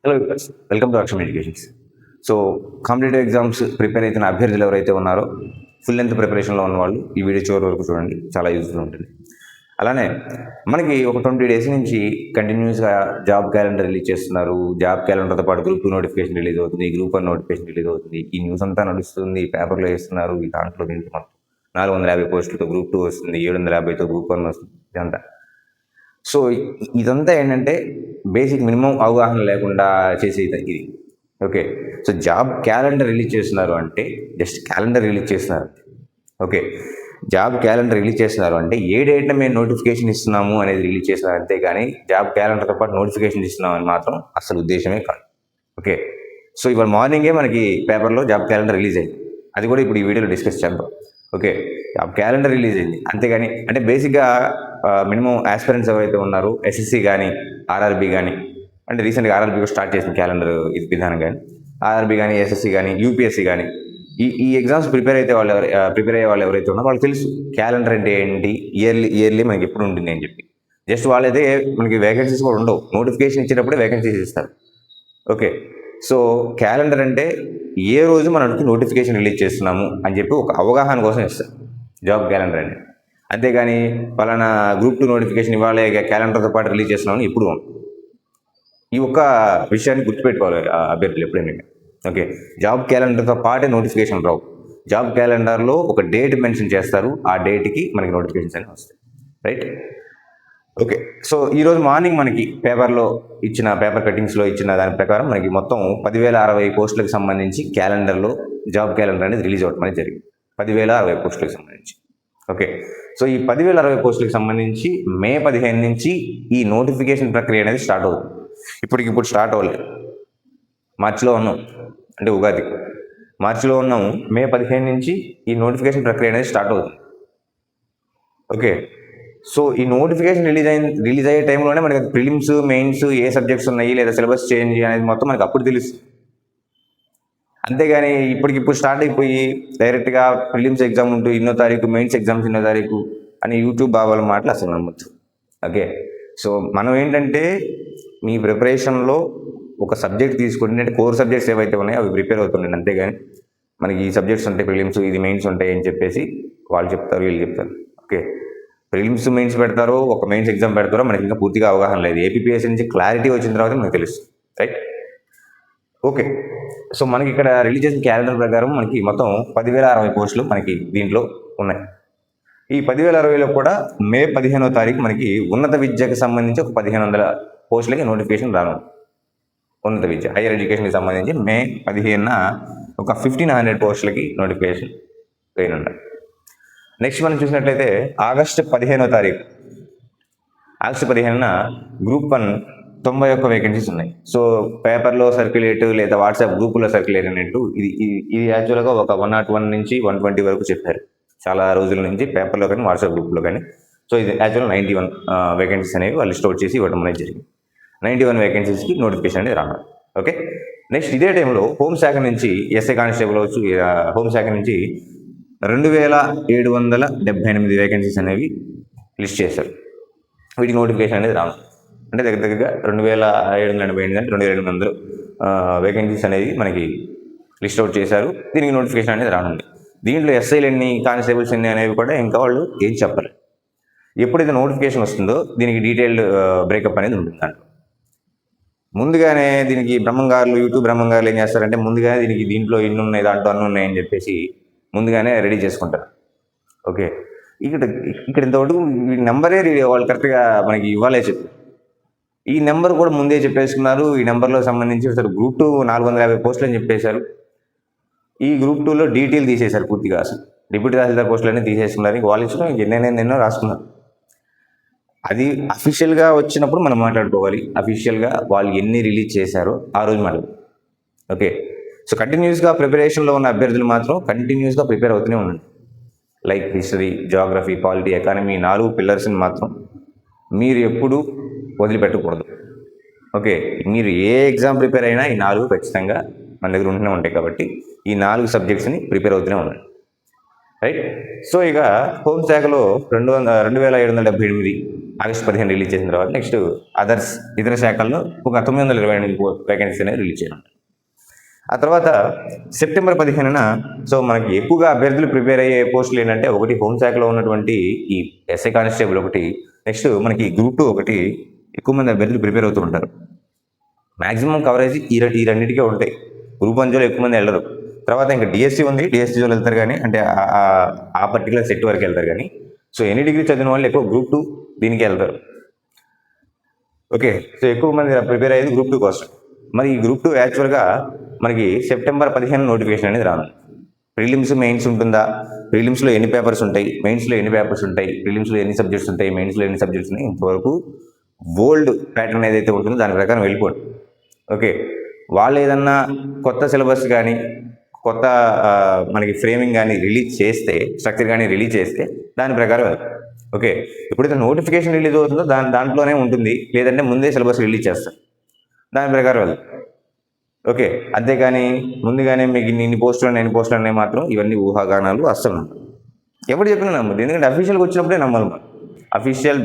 Hello welcome to Aksham educations. So competitive exams prepare అవుతున్న అభ్యర్థులు ఎవరైతే ఉన్నారో ఫుల్ లెంత్ ప్రిపరేషన్లో ఉన్న వాళ్ళు ఈ వీడియో చివరి వరకు చూడండి, చాలా యూజ్ఫుల్ ఉంటుంది. అలానే మనకి ఒక 20 days నుంచి కంటిన్యూస్గా జాబ్ క్యాలెండర్ రిలీజ్ చేస్తున్నారు. జాబ్ క్యాలెండర్తో పాటు గ్రూప్ 2 నోటిఫికేషన్ రిలీజ్ అవుతుంది, గ్రూప్ 1 నోటిఫికేషన్ రిలీజ్ అవుతుంది. ఈ న్యూస్ అంతా నడుస్తుంది, పేపర్లో వేస్తున్నారు. ఈ దాంట్లో దీంట్లో మొత్తం 450 పోస్టులతో గ్రూప్ 2 వస్తుంది, 750తో గ్రూప్ 1 వస్తుంది. ఇదంతా సో ఇదంతా ఏంటంటే బేసిక్ మినిమం అవగాహన లేకుండా చేసే ఇది. Okay, so job calendar release చేస్తున్నారు అంటే జస్ట్ క్యాలెండర్ రిలీజ్ చేస్తున్నారు. ఓకే, జాబ్ క్యాలెండర్ రిలీజ్ చేస్తున్నారు అంటే ఏ డేట్న మేము నోటిఫికేషన్ ఇస్తున్నాము అనేది రిలీజ్ చేస్తున్నారు, అంతేగాని జాబ్ క్యాలెండర్తో పాటు నోటిఫికేషన్ ఇస్తున్నామని మాత్రం అసలు ఉద్దేశమే కాదు. ఓకే, సో ఇవాళ మార్నింగే మనకి పేపర్లో జాబ్ క్యాలెండర్ రిలీజ్ అయింది, అది కూడా ఇప్పుడు ఈ వీడియోలో డిస్కస్ చేద్దాం. ఓకే, జాబ్ క్యాలెండర్ రిలీజ్ అయింది, అంతేగాని అంటే బేసిక్గా మినిమం ఆస్పిరెంట్స్ ఎవరైతే ఉన్నారో ఎస్ఎస్సి కానీ ఆర్ఆర్బి కానీ, అంటే రీసెంట్గా ఆర్ఆర్బి కూడా స్టార్ట్ చేసిన క్యాలెండర్ ఇది విధానం, కానీ ఆర్ఆర్బి కానీ ఎస్ఎస్సి కానీ యూపీఎస్సి కానీ ఈ ఎగ్జామ్స్ ప్రిపేర్ అయ్యే వాళ్ళు ఎవరైతే ఉన్నారో వాళ్ళకి తెలుసు క్యాలెండర్ అంటే ఏంటి, ఇయర్లీ మనకి ఎప్పుడు ఉంటుంది అని చెప్పి. జస్ట్ వాళ్ళైతే మనకి వేకెన్సీస్ కూడా ఉండవు, నోటిఫికేషన్ ఇచ్చినప్పుడే వేకెన్సీస్ ఇస్తారు. ఓకే, సో క్యాలెండర్ అంటే ఏ రోజు మనకి నోటిఫికేషన్ రిలీజ్ చేస్తున్నాము అని చెప్పి ఒక అవగాహన కోసం ఇస్తారు జాబ్ క్యాలెండర్ అని. అంతేగాని పలానా గ్రూప్ 2 నోటిఫికేషన్ ఇవాళ క్యాలెండర్తో పాటు రిలీజ్ చేస్తున్నామని ఇప్పుడు ఈ ఒక్క విషయాన్ని గుర్తుపెట్టుకోవాలి అభ్యర్థులు ఎప్పుడైనా. ఓకే, జాబ్ క్యాలెండర్తో పాటే నోటిఫికేషన్ రావు, జాబ్ క్యాలెండర్లో ఒక డేట్ మెన్షన్ చేస్తారు, ఆ డేట్కి మనకి నోటిఫికేషన్స్ అనేవి వస్తాయి. రైట్. ఓకే, సో ఈరోజు మార్నింగ్ మనకి పేపర్లో ఇచ్చిన పేపర్ కటింగ్స్లో ఇచ్చిన దాని ప్రకారం మనకి మొత్తం 10,060 పోస్టులకు సంబంధించి క్యాలెండర్లో జాబ్ క్యాలెండర్ అనేది రిలీజ్ అవ్వడం అనేది జరిగింది. 10,060 పోస్టులకు సంబంధించి. ఓకే, సో ఈ 10,060 పోస్టులకు సంబంధించి మే 15 నుంచి ఈ నోటిఫికేషన్ ప్రక్రియ అనేది స్టార్ట్ అవుతుంది. ఇప్పుడు స్టార్ట్ అవ్వలేదు, మార్చిలో ఉన్నాం, అంటే ఉగాది మార్చిలో ఉన్నాము, మే 15 నుంచి ఈ నోటిఫికేషన్ ప్రక్రియ అనేది స్టార్ట్ అవుతుంది. ఓకే, సో ఈ నోటిఫికేషన్ రిలీజ్ అయ్యే టైంలోనే మనకి ప్రిలిమ్స్ మెయిన్స్ ఏ సబ్జెక్ట్స్ ఉన్నాయి లేదా సిలబస్ చేంజ్ అనేది మొత్తం మనకి అప్పుడు తెలుస్తుంది. అంతేగాని ఇప్పటికిప్పుడు స్టార్ట్ అయిపోయి డైరెక్ట్గా ప్రిలిమ్స్ ఎగ్జామ్ ఉంటూ 2వ తారీఖు, మెయిన్స్ ఎగ్జామ్స్ 2వ తారీఖు అని యూట్యూబ్ బాబాల మాటలు అసలు నమ్మొచ్చు. ఓకే, సో మనం ఏంటంటే మీ ప్రిపరేషన్లో ఒక సబ్జెక్ట్ తీసుకుంటే, అంటే కోర్ సబ్జెక్ట్స్ ఏవైతే ఉన్నాయో అవి ప్రిపేర్ అవుతుండండి. అంతేగాని మనకి ఈ సబ్జెక్ట్స్ ఉంటాయి, ప్రిలిమ్స్ ఇది మెయిన్స్ ఉంటాయి అని చెప్పేసి వాళ్ళు చెప్తారు, వీళ్ళు చెప్తారు. ఓకే, ప్రిలిమ్స్ మెయిన్స్ పెడతారో ఒక మెయిన్స్ ఎగ్జామ్ పెడతారో మనకి ఇంకా పూర్తిగా అవగాహన లేదు. ఏపీపీఎస్సీ నుంచి క్లారిటీ వచ్చిన తర్వాత మనకు తెలుస్తుంది. రైట్. ఓకే, సో మనకి ఇక్కడ రిలీజ్ చేసిన క్యాలెండర్ ప్రకారం మనకి మొత్తం 10,060 పోస్టులు మనకి దీంట్లో ఉన్నాయి. ఈ 10,060లో కూడా మే 15వ తారీఖు మనకి ఉన్నత విద్యకు సంబంధించి ఒక 1,500 పోస్టులకి నోటిఫికేషన్ రాను. ఉన్నత విద్య హైయర్ ఎడ్యుకేషన్కి సంబంధించి మే 15న ఒక 1,500 పోస్టులకి నోటిఫికేషన్ వేయనున్నారు. నెక్స్ట్ మనం చూసినట్లయితే ఆగస్టు 15వ తారీఖు, ఆగస్టు 15న గ్రూప్ 1 91 వేకెన్సీస్ ఉన్నాయి. సో పేపర్లో సర్క్యులేట్ లేదా వాట్సాప్ గ్రూపులో సర్క్యులేట్ అయినట్టు ఇది యాక్చువల్గా ఒక 101 నుంచి 120 వరకు చెప్పారు చాలా రోజుల నుంచి పేపర్లో కానీ వాట్సాప్ గ్రూప్లో కానీ. సో ఇది యాక్చువల్గా 91 వేకెన్సీస్ అనేవి వాళ్ళు స్టోర్ చేసి ఇవ్వడం అనేది జరిగింది. 91 వేకెన్సీస్కి నోటిఫికేషన్ అనేది రాను. ఓకే, నెక్స్ట్ ఇదే టైంలో హోంశాఖ నుంచి ఎస్ఐ కానిస్టేబుల్ అవచ్చు, హోంశాఖ నుంచి 2,778 వేకెన్సీస్ అనేవి లిస్ట్ చేశారు. వీటికి నోటిఫికేషన్ అనేది రాను, అంటే దగ్గరగా 2,778 అంటే 2,800 వేకెన్సీస్ అనేది మనకి లిస్ట్ అవుట్ చేశారు. దీనికి నోటిఫికేషన్ అనేది రానుంది. దీంట్లో ఎస్ఐలు ఎన్ని, కానిస్టేబుల్స్ ఎన్ని అనేవి కూడా ఇంకా వాళ్ళు ఏం చెప్పరు. ఎప్పుడైతే నోటిఫికేషన్ వస్తుందో దీనికి డీటెయిల్డ్ బ్రేకప్ అనేది ఉంటుంది. దాంట్లో ముందుగానే దీనికి యూట్యూబ్ బ్రహ్మంగారులు ఏం చేస్తారంటే ముందుగానే దీంట్లో ఇన్ని ఉన్నాయి, దాంట్లో అన్నీ ఉన్నాయని చెప్పేసి ముందుగానే రెడీ చేసుకుంటారు. ఓకే, ఇక్కడ ఇంతవరకు ఈ నెంబరే వాళ్ళు కరెక్ట్గా మనకి ఇవ్వాలే చెప్పి ఈ నెంబర్ కూడా ముందే చెప్పేసుకున్నారు. ఈ నెంబర్లో సంబంధించి అసలు గ్రూప్ 2 450 పోస్టులు అని చెప్పేశారు. ఈ గ్రూప్ 2లో డీటెయిల్ తీసేశారు పూర్తిగా, అసలు డిప్యూటీ తహసీల్దార్ పోస్టులన్నీ తీసేసుకున్నారు. వాళ్ళు ఇచ్చిన ఎన్నెన్నో రాసుకున్నారు. అది అఫీషియల్గా వచ్చినప్పుడు మనం మాట్లాడుకోవాలి, అఫీషియల్గా వాళ్ళు ఎన్ని రిలీజ్ చేశారో ఆ రోజు మాట్లాడు. ఓకే, సో కంటిన్యూస్గా ప్రిపరేషన్లో ఉన్న అభ్యర్థులు మాత్రం కంటిన్యూస్గా ప్రిపేర్ అవుతూనే ఉండండి. Like history, geography, polity, economy 4 పిల్లర్స్ని మాత్రం మీరు ఎప్పుడూ వదిలిపెట్టకూడదు. ఓకే, మీరు ఏ ఎగ్జామ్ ప్రిపేర్ అయినా ఈ 4 ఖచ్చితంగా మన దగ్గర ఉంటూనే ఉంటాయి. కాబట్టి ఈ 4 సబ్జెక్ట్స్ని ప్రిపేర్ అవుతూనే ఉండండి. రైట్. సో ఇక హోంశాఖలో 2778 ఆగస్టు 15 రిలీజ్ చేసిన తర్వాత నెక్స్ట్ అదర్స్ ఇతర శాఖల్లో ఒక 928 వేకెన్సీ అనేది రిలీజ్ చేయడం. ఆ తర్వాత సెప్టెంబర్ 15న సో మనకి ఎక్కువగా అభ్యర్థులు ప్రిపేర్ అయ్యే పోస్టులు ఏంటంటే ఒకటి హోంశాఖలో ఉన్నటువంటి ఈ ఎస్ఐ కానిస్టేబుల్ ఒకటి, నెక్స్ట్ మనకి గ్రూప్ 2 ఒకటి ఎక్కువ మంది అభ్యర్థులు ప్రిపేర్ అవుతూ ఉంటారు. మ్యాక్సిమం కవరేజ్ ఈ రెండింటికే ఉంటాయి. గ్రూప్ 1లో ఎక్కువ మంది వెళ్ళరు. తర్వాత ఇంకా డిఎస్సి ఉంది, డిఎస్సిలో వెళ్తారు కానీ అంటే ఆ పర్టికులర్ సెట్ వరకు వెళ్తారు కానీ సో ఎన్ని డిగ్రీ చదివిన వాళ్ళు ఎక్కువ గ్రూప్ 2 దీనికి వెళ్తారు. ఓకే, సో ఎక్కువ మంది ప్రిపేర్ అయ్యేది గ్రూప్ 2 కోసం. మరి ఈ గ్రూప్ 2 యాక్చువల్గా మనకి సెప్టెంబర్ 15 నోటిఫికేషన్ అనేది రాను. ప్రిలిమ్స్ మెయిన్స్ ఉంటుందా, ప్రిలిమ్స్లో ఎన్ని పేపర్స్ ఉంటాయి, మెయిన్స్లో ఎన్ని పేపర్స్ ఉంటాయి, ప్రిలిమ్స్లో ఎన్ని సబ్జెక్ట్స్ ఉంటాయి, మెయిన్స్లో ఎన్ని సబ్జెక్ట్స్ ఉన్నాయి, ఇంతవరకు ఓల్డ్ ప్యాటర్న్ ఏదైతే ఉంటుందో దాని ప్రకారం వెళ్ళిపోండి. ఓకే, వాళ్ళు ఏదన్నా కొత్త సిలబస్ కానీ కొత్త మనకి ఫ్రేమింగ్ కానీ రిలీజ్ చేస్తే, స్ట్రక్చర్ కానీ రిలీజ్ చేస్తే దాని ప్రకారం వెళ్తాం. ఓకే, ఎప్పుడైతే నోటిఫికేషన్ రిలీజ్ అవుతుందో దాంట్లోనే ఉంటుంది, లేదంటే ముందే సిలబస్ రిలీజ్ చేస్తారు, దాని ప్రకారం వెళ్తాం. ఓకే, అంతేగాని ముందుగానే మీకు ఇన్ని పోస్టులు అనేవి మాత్రం ఇవన్నీ ఊహాగానాలు అస్సలు నమ్మరు. ఎవరు చెప్పినా నమ్మదు, ఎందుకంటే అఫీషియల్గా వచ్చినప్పుడే నమ్మాలి. మనం అఫీషియల్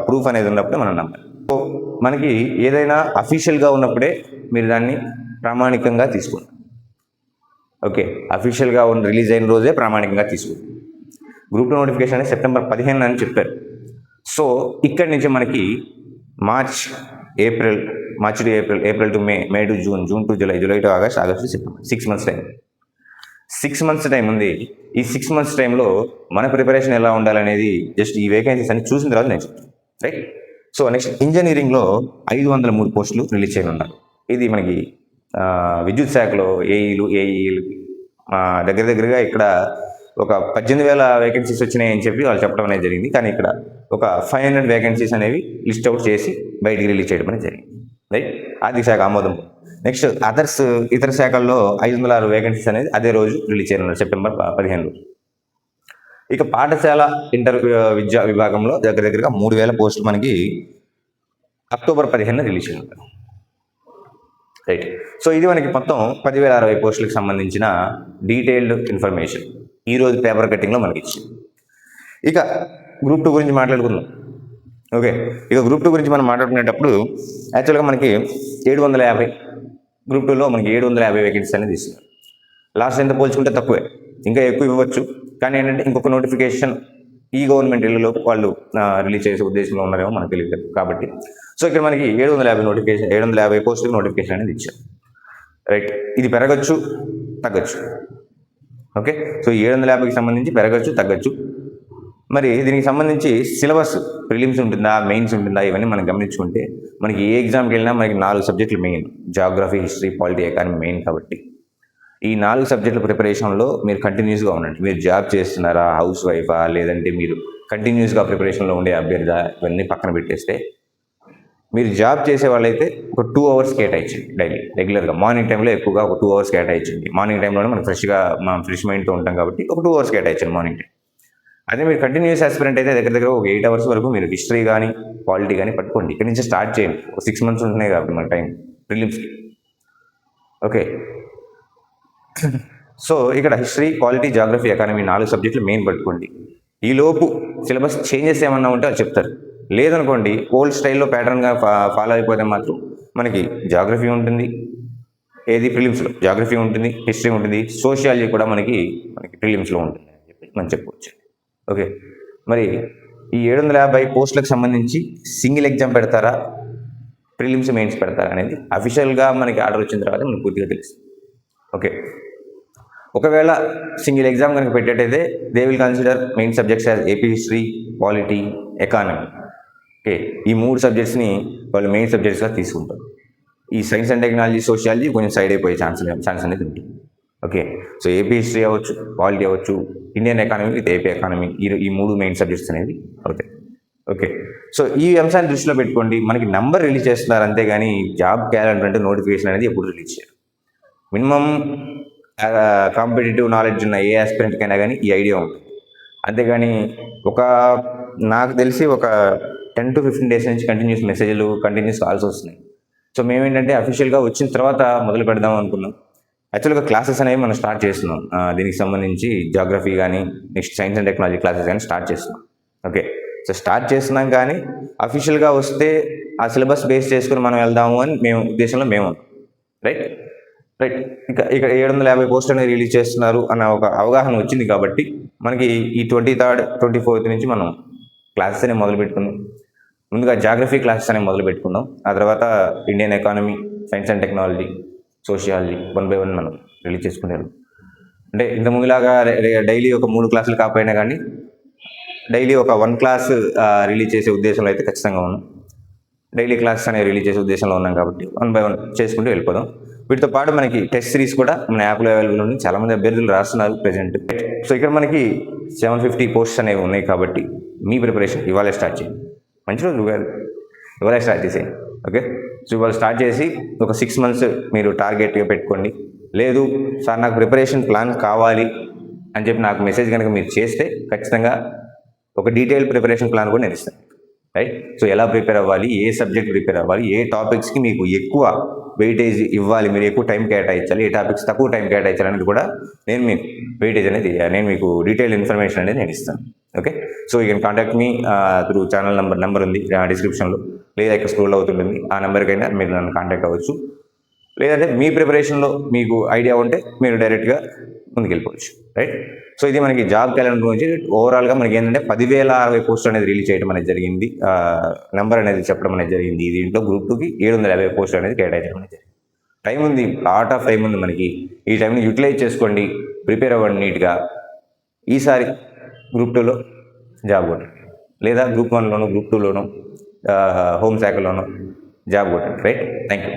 ప్రూఫ్ అనేది ఉన్నప్పుడే మనం నమ్మాలి. సో మనకి ఏదైనా అఫీషియల్గా ఉన్నప్పుడే మీరు దాన్ని ప్రామాణికంగా తీసుకోండి. ఓకే, అఫీషియల్గా రిలీజ్ అయిన రోజే ప్రామాణికంగా తీసుకోండి. గ్రూప్ 2 నోటిఫికేషన్ అనేది సెప్టెంబర్ 15 అని చెప్పారు. సో ఇక్కడి నుంచి మనకి March to April to May to June to July to August to September 6 months time. 6 months time ఉంది. ఈ 6 months టైంలో మన ప్రిపరేషన్ ఎలా ఉండాలనేది జస్ట్ ఈ వేకెన్సీస్ అన్ని చూసిన తర్వాత నేను చెప్తాను. రైట్. సో నెక్స్ట్ ఇంజనీరింగ్లో 503 పోస్టులు రిలీజ్ చేయనున్నారు. ఇది మనకి విద్యుత్ శాఖలో ఏఈలు దగ్గరగా ఇక్కడ ఒక 18,000 వేకెన్సీస్ వచ్చినాయని చెప్పి వాళ్ళు చెప్పడం అనేది జరిగింది. కానీ ఇక్కడ ఒక 500 వేకెన్సీస్ అనేవి లిస్ట్ అవుట్ చేసి బయటికి రిలీజ్ చేయడం అనేది జరిగింది. రైట్. ఆర్థిక శాఖ ఆమోదం. నెక్స్ట్ అదర్స్ ఇతర శాఖల్లో 506 వేకెన్సీస్ అనేది అదే రోజు రిలీజ్ చేయనున్నారు, సెప్టెంబర్ 15 రోజు. ఇక పాఠశాల ఇంటర్ విద్యా విభాగంలో దగ్గరగా 3,000 పోస్టులు మనకి అక్టోబర్ 15 రిలీజ్ చేయనున్నారు. రైట్. సో ఇది మనకి మొత్తం 10,060 పోస్టులకు సంబంధించిన డీటెయిల్డ్ ఇన్ఫర్మేషన్ ఈరోజు పేపర్ కట్టింగ్లో మనకి ఇచ్చింది. ఇక గ్రూప్ 2 గురించి మాట్లాడుకుందాం. ఓకే, ఇక గ్రూప్ 2 గురించి మనం మాట్లాడుకునేటప్పుడు యాక్చువల్గా మనకి 750 గ్రూప్ 2లో మనకి 750 వేకెన్సీస్ అనేది ఇస్తున్నారు. లాస్ట్ ఎంత పోల్చుకుంటే తక్కువే, ఇంకా ఎక్కువ ఇవ్వచ్చు. కానీ ఏంటంటే ఇంకొక నోటిఫికేషన్ ఈ గవర్నమెంట్ ఇళ్ళలో వాళ్ళు రిలీజ్ చేసే ఉద్దేశంలో ఉన్నారేమో మనకు తెలియదు. కాబట్టి సో ఇక్కడ మనకి 750 పోస్టులకు నోటిఫికేషన్ అనేది ఇచ్చారు. రైట్. ఇది పెరగచ్చు, తగ్గచ్చు. ఓకే, సో 750కి సంబంధించి పెరగచ్చు, తగ్గచ్చు. మరి దీనికి సంబంధించి సిలబస్ ప్రిలిమ్స్ ఉంటుందా, మెయిన్స్ ఉంటుందా, ఇవన్నీ మనం గమనించుకుంటే మనకి ఏ ఎగ్జామ్కి వెళ్ళినా మనకి 4 సబ్జెక్టులు main, geography, history, polity, economy main. కాబట్టి ఈ 4 సబ్జెక్టుల ప్రిపరేషన్లో మీరు కంటిన్యూస్గా ఉండండి. మీరు జాబ్ చేస్తున్నారా, హౌస్ వైఫా, లేదంటే మీరు కంటిన్యూస్గా ప్రిపరేషన్లో ఉండే అభ్యర్థి, ఇవన్నీ పక్కన పెట్టేస్తే మీరు జాబ్ చేసే వాళ్ళైతే ఒక 2 hours కేటాయించండి డైలీ, రెగ్యులర్గా. మార్నింగ్ టైంలో ఎక్కువగా ఒక 2 hours కేటాయించండి. మార్నింగ్ టైంలోనే మనం ఫ్రెష్ మైండ్తో ఉంటాం కాబట్టి ఒక 2 hours కేటాయించండి మార్నింగ్ టైం. అదే మీరు కంటిన్యూస్ ఆస్పిరెంట్ అయితే దగ్గర ఒక 8 hours వరకు మీరు హిస్టరీ కానీ పాలిటీ కానీ పట్టుకోండి. ఇక్కడ నుంచి స్టార్ట్ చేయండి. ఒక 6 months ఉంటున్నాయి కాబట్టి మన టైం ప్రిలిమ్స్కి. ఓకే, సో ఇక్కడ హిస్టరీ, పాలిటీ, జాగ్రఫీ, ఎకానమీ 4 సబ్జెక్టులు మెయిన్ పట్టుకోండి. ఈలోపు సిలబస్ చేంజెస్ ఏమన్నా ఉంటే అది చెప్తారు. లేదనుకోండి ఓల్డ్ స్టైల్లో ప్యాటర్న్గా ఫాలో అయిపోతే మాత్రం మనకి జాగ్రఫీ ఉంటుంది, ఏది ప్రిలిమ్స్లో జాగ్రఫీ ఉంటుంది, హిస్టరీ ఉంటుంది, సోషియాలజీ కూడా మనకి ప్రిలిమ్స్లో ఉంటుంది అని చెప్పి మనం చెప్పుకోవచ్చు. ఓకే, మరి ఈ 750 పోస్టులకు సంబంధించి సింగిల్ ఎగ్జామ్ పెడతారా, ప్రిలిమ్స్ మెయిన్స్ పెడతారా అనేది అఫీషియల్గా మనకి ఆర్డర్ వచ్చిన తర్వాత మనకు పూర్తిగా తెలుస్తుంది. ఓకే, ఒకవేళ సింగిల్ ఎగ్జామ్ కనుక పెట్టేటైతే they will consider main subjects as AP history, polity, economy. Okay, ఈ 3 సబ్జెక్ట్స్ని వాళ్ళు మెయిన్ సబ్జెక్ట్స్గా తీసుకుంటారు. ఈ సైన్స్ అండ్ టెక్నాలజీ, సోషియాలజీ కొంచెం సైడ్ అయిపోయే ఛాన్స్ అనేది ఉంటుంది. ఓకే, సో ఏపీ హిస్టరీ అవ్వచ్చు, పాలిటీ అవ్వచ్చు, Indian economy with AP economy, ఈ 3 మెయిన్ సబ్జెక్ట్స్ అనేవి అవుతాయి. ఓకే, సో ఈ అంశాన్ని దృష్టిలో పెట్టుకోండి. మనకి నంబర్ రిలీజ్ చేస్తున్నారు అంతేగాని జాబ్ క్యాలెండర్ అంటే నోటిఫికేషన్ అనేది ఎప్పుడు రిలీజ్ చేయరు. మినిమం కాంపిటేటివ్ నాలెడ్జ్ ఉన్న ఏ ఆస్పిరెంట్కైనా కానీ ఈ ఐడియా ఉంటుంది. అంతేగాని నాకు తెలిసి ఒక 10 to 15 days నుంచి కంటిన్యూస్ మెసేజ్లు, కంటిన్యూస్ కాల్స్ వస్తున్నాయి. సో మేమేంటంటే అఫీషియల్గా వచ్చిన తర్వాత మొదలు పెడదాం అనుకున్నాం. యాక్చువల్గా క్లాసెస్ అనేవి మనం స్టార్ట్ చేస్తున్నాం. దీనికి సంబంధించి జాగ్రఫీ కానీ next science and technology classes కానీ స్టార్ట్ చేస్తున్నాం. ఓకే, సో స్టార్ట్ చేస్తున్నాం కానీ అఫీషియల్గా వస్తే ఆ సిలబస్ బేస్ చేసుకుని మనం వెళ్దాము అని ఉద్దేశంలో మేము రైట్. ఇంకా ఇక్కడ 750 పోస్టులు అనేది రిలీజ్ చేస్తున్నారు అన్న ఒక అవగాహన వచ్చింది కాబట్టి మనకి ఈ 23rd 24th నుంచి మనం క్లాసెస్ అనేవి మొదలు పెట్టుకుందాం. ముందుగా జాగ్రఫీ క్లాసెస్ అనేవి మొదలు పెట్టుకుందాం. ఆ తర్వాత Indian economy, science and technology, sociology 1 by 1 మనం రిలీజ్ చేసుకునేది. అంటే ఇంత ముందులాగా డైలీ ఒక 3 క్లాసులు కాకపోయినా కానీ డైలీ ఒక 1 క్లాస్ రిలీజ్ చేసే ఉద్దేశంలో అయితే ఖచ్చితంగా ఉన్నాం. డైలీ క్లాసెస్ అనేవి రిలీజ్ చేసే ఉద్దేశంలో ఉన్నాం కాబట్టి 1 by 1 చేసుకుంటూ వెళ్ళిపోదాం. వీటితో పాటు మనకి టెస్ట్ సిరీస్ కూడా మన యాప్లో అవైలబుల్ ఉంది. చాలామంది అభ్యర్థులు రాస్తున్నారు ప్రెజెంట్. సో ఇక్కడ మనకి 750 పోస్ట్స్ అనేవి ఉన్నాయి కాబట్టి మీ ప్రిపరేషన్ ఇవాళే స్టార్ట్ చేయండి. మంచి రోజు కాదు, ఇవాళే స్టార్ట్ చేసేయండి. ఓకే, సో ఇవాళ స్టార్ట్ చేసి ఒక 6 months మీరు టార్గెట్గా పెట్టుకోండి. లేదు సార్ నాకు ప్రిపరేషన్ ప్లాన్ కావాలి అని చెప్పి నాకు మెసేజ్ కనుక మీరు చేస్తే ఖచ్చితంగా ఒక డీటెయిల్ ప్రిపరేషన్ ప్లాన్ కూడా నేను ఇస్తాను. రైట్, సో ఎలా ప్రిపేర్ అవ్వాలి, ఏ సబ్జెక్ట్ ప్రిపేర్ అవ్వాలి, ఏ టాపిక్స్కి మీకు ఎక్కువ వెయిటేజ్ ఇవ్వాలి, మీరు ఎక్కువ టైం కేటాయించాలి, ఏ టాపిక్స్ తక్కువ టైం కేటాయించాలి అనేది కూడా నేను మీకు వెయిటేజ్ అనేది నేను మీకు డీటెయిల్ ఇన్ఫర్మేషన్ అనేది నేను ఇస్తాను. Okay, so you can contact me through channel number ఉంది డిస్క్రిప్షన్లో, లేదా ఇక్కడ స్క్రోల్ అవుతుంటుంది. ఆ నెంబర్కైనా మీరు నన్ను కాంటాక్ట్ అవ్వచ్చు. లేదంటే మీ ప్రిపరేషన్లో మీకు ఐడియా ఉంటే మీరు డైరెక్ట్గా ముందుకెళ్ళిపోవచ్చు. రైట్, సో ఇది మనకి జాబ్ క్యాలెండర్ గురించి ఓవరాల్గా మనకి ఏంటంటే 10,060 పోస్టులు అనేది రిలీజ్ చేయడం అనేది జరిగింది. నెంబర్ అనేది చెప్పడం అనేది జరిగింది. దీంట్లో గ్రూప్ 2కి 750 పోస్టులు అనేది కేటాయించడం అనేది జరిగింది. టైం ఉంది, లాట్ ఆఫ్ టైం ఉంది మనకి. ఈ టైంని యూటిలైజ్ చేసుకోండి, ప్రిపేర్ అవ్వండి నీట్గా. ఈసారి గ్రూప్ 2లో జాబ్ కొట్టండి, లేదా గ్రూప్ 1లోనో గ్రూప్ 2లోనో హోంశాఖలోనో జాబ్ కొట్టండి. Right, thank you.